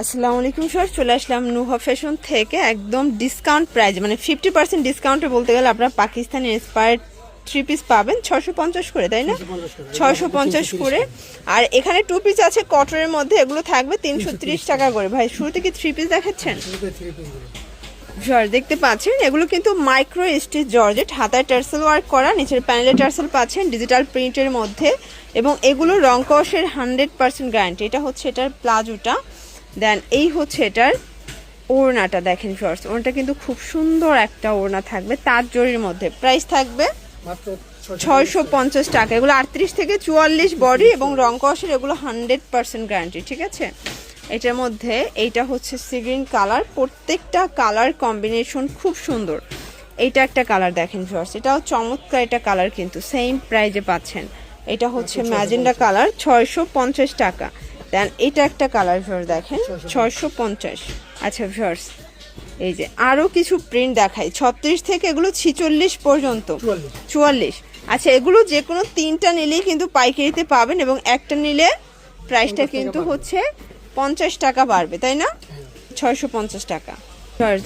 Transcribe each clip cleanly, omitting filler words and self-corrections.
আসসালামু আলাইকুম স্যার, চলে আসলাম নুহা ফ্যাশন থেকে একদম ডিসকাউন্ট প্রাইস, মানে 50% ডিসকাউন্টে বলতে গেলে আপনারা পাকিস্তানি ইন্সপায়ার্ড 3 পিস পাবেন 650 করে, তাই না? 650 করে। আর এখানে 2 পিস আছে কটনের মধ্যে, এগুলো থাকবে 330 টাকা করে। ভাই শুরুতে কি 3 পিস দেখাচ্ছেন? স্যার দেখতে পাচ্ছেন এগুলো কিন্তু মাইক্রো স্টিচ জর্জেট, হাতায় টার্সেল ওয়ার্ক করা, নিচের প্যানেলে টার্সেল পাচ্ছেন ডিজিটাল প্রিন্টের মধ্যে, এবং এগুলো রং কষের 100% গ্যারান্টি। এটা হচ্ছে এটার প্লাজোটা, দেন এই হচ্ছে এটার ওড়নাটা। দেখেন শর্টস, ওড়নাটা কিন্তু খুব সুন্দর একটা ওড়না থাকবে তাঁত জরির মধ্যে। প্রাইস থাকবে মাত্র 650 টাকা। এগুলো 38 থেকে 44 বডি এবং রং কষের, এগুলো 100% গ্যারান্টি। ঠিক আছে, এটার মধ্যে এইটা হচ্ছে সি গ্রিন কালার, প্রত্যেকটা কালার কম্বিনেশন খুব সুন্দর। এইটা একটা কালার দেখেন শর্টস, এটাও চমৎকার একটা কালার, কিন্তু সেম প্রাইজে পাচ্ছেন। এটা হচ্ছে ম্যাজেন্ডা কালার, 650 টাকা। দেন এটা একটা কালার ভিউয়ার্স দেখেন 650। আচ্ছা ভিউয়ার্স, এই যে আরো কিছু প্রিন্ট দেখাই 36 থেকে এগুলো 46 পর্যন্ত, 44। আচ্ছা, এগুলো যে কোনো 3টা নিলেই কিন্তু পাইকারিতে পাবেন, এবং একটা নিলে প্রাইসটা কিন্তু হচ্ছে 50 টাকা বাড়বে, তাই না? 650 টাকা।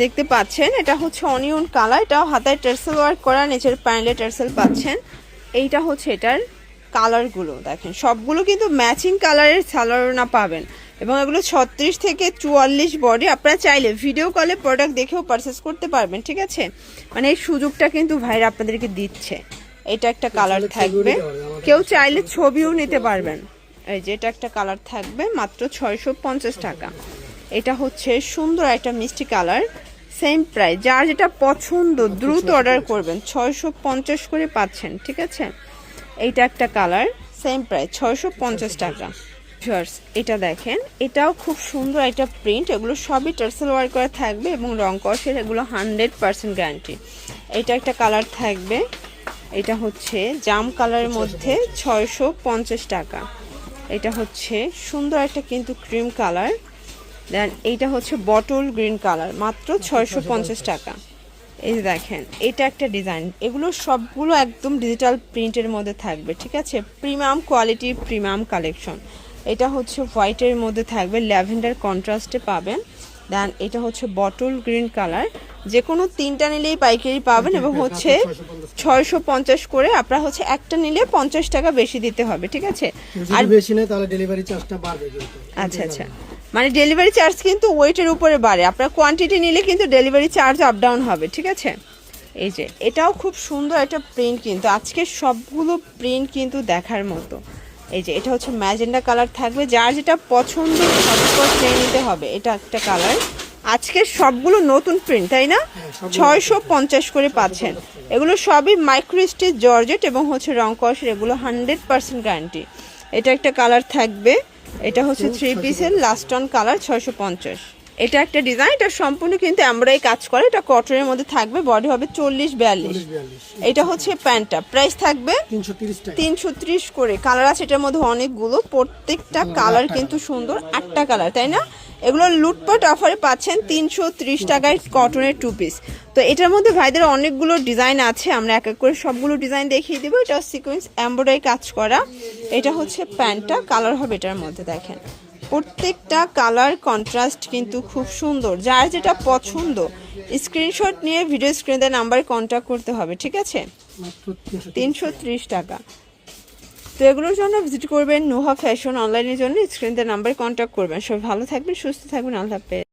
দেখতে পাচ্ছেন এটা হচ্ছে অনিয়ন কালার, এটাও হাতায় টার্সেল ওয়ার্ক করা, নিচের প্যানেলে টার্সেল পাচ্ছেন। এইটা হচ্ছে এটার কালারগুলো দেখেন, সবগুলো কিন্তু ম্যাচিং কালারের সালোয়ার পাবেন, এবং এগুলো 36 থেকে 44 বডি। আপনারা চাইলে ভিডিও কলে প্রোডাক্ট দেখেও পারচেস করতে পারবেন। ঠিক আছে, মানে এই সুযোগটা কিন্তু ভাইরা আপনাদেরকে দিচ্ছে। এটা একটা কালার থাকবে, কেউ চাইলে ছবিও নিতে পারবেন। এই যে এটা একটা কালার থাকবে মাত্র 650 টাকা। এটা হচ্ছে সুন্দর একটা মিষ্টি কালার, সেম প্রাইস। যার যেটা পছন্দ দ্রুত অর্ডার করবেন, 650 করে পাচ্ছেন। ঠিক আছে, এইটা একটা কালার, সেম প্রাইস 650 টাকা। এটা দেখেন, এটাও খুব সুন্দর একটা প্রিন্ট, এগুলো সবই টার্সেল ওয়ার্ক করা থাকবে এবং রং কষের, এগুলো 100% গ্যারান্টি। এটা একটা কালার থাকবে, এটা হচ্ছে জাম কালারের মধ্যে 650 টাকা। এটা হচ্ছে সুন্দর একটা কিন্তু ক্রিম কালার, দেন এইটা হচ্ছে বটল গ্রিন কালার, মাত্র 650 টাকা। এই যে দেখেন এটা একটা ডিজাইন, এগুলো সবগুলো একদম ডিজিটাল প্রিন্টের মধ্যে থাকবে। ঠিক আছে, প্রিমিয়াম কোয়ালিটির প্রিমিয়াম কালেকশন। এটা হচ্ছে হোয়াইটের মধ্যে থাকবে, ল্যাভেন্ডার কন্ট্রাস্টে পাবেন। দেন এটা হচ্ছে বটল গ্রিন কালার, যে কোনো 3টা নিলেই পাইকারি পাবেন, এবং হচ্ছে 650 করে। আপনারা হচ্ছে একটা নিলে 50 টাকা বেশি দিতে হবে। ঠিক আছে, আর বেশি নেই তাহলে ডেলিভারি চার্জটা বাড়বে। আচ্ছা আচ্ছা, মানে ডেলিভারি চার্জ কিন্তু ওয়েটের উপরে বাড়ে, আপনার কোয়ান্টিটি নিলে কিন্তু ডেলিভারি চার্জ আপ ডাউন হবে। ঠিক আছে, এই যে এটাও খুব সুন্দর একটা প্রিন্ট, কিন্তু আজকে সবগুলো প্রিন্ট কিন্তু দেখার মতো। এই যে এটা হচ্ছে ম্যাজেন্ডা কালার থাকবে, যার যেটা পছন্দ সবসময় নিয়ে নিতে হবে। এটা একটা কালার, আজকে সবগুলো নতুন প্রিন্ট, তাই না? 650 করে পাচ্ছেন। এগুলো সবই মাইক্রো স্টিচ জর্জেট এবং হচ্ছে রং কষের, এগুলো 100% গ্যারান্টি। এটা একটা কালার থাকবে, এটা হচ্ছে 3 পিসের লাস্ট অন কালার, 650। এটা একটা ডিজাইন, এটা সম্পূর্ণ কিন্তু এমব্রয়ডারি কাজ করে, এটা কটনের মধ্যে থাকবে, বডি হবে 40-42। এটা হচ্ছে প্যান্টটা, প্রাইস থাকবে 330 করে। কালার আছে এটার মধ্যে অনেকগুলো, প্রত্যেকটা কালার কিন্তু সুন্দর, 8টা কালার, তাই না? এগুলো লুটপাট অফারে পাচ্ছেন 330 টাকায় কটনের 2 পিস। তো এটার মধ্যে ভাইদের অনেকগুলো ডিজাইন আছে, আমরা এক এক করে সবগুলো ডিজাইন দেখিয়ে দেবো। এটা সিকোয়েন্স এমব্রয়ডারি কাজ করা, এটা হচ্ছে প্যান্টটা, কালার হবে এটার মধ্যে দেখেন, প্রত্যেকটা কালার কন্ট্রাস্ট কিন্তু খুব সুন্দর। যার যেটা পছন্দ স্ক্রিনশট নিয়ে ভিডিও স্ক্রিনে নাম্বারে কন্ট্যাক্ট করতে হবে। ঠিক আছে, 330 টাকা। তো এগুলোর জন্য ভিজিট করবেন নুহা ফ্যাশন, অনলাইনের জন্য স্ক্রিনে নাম্বারে কন্ট্যাক্ট করবেন। সবাই ভালো থাকবেন, সুস্থ থাকবেন, আল্লাহ হাফেজ।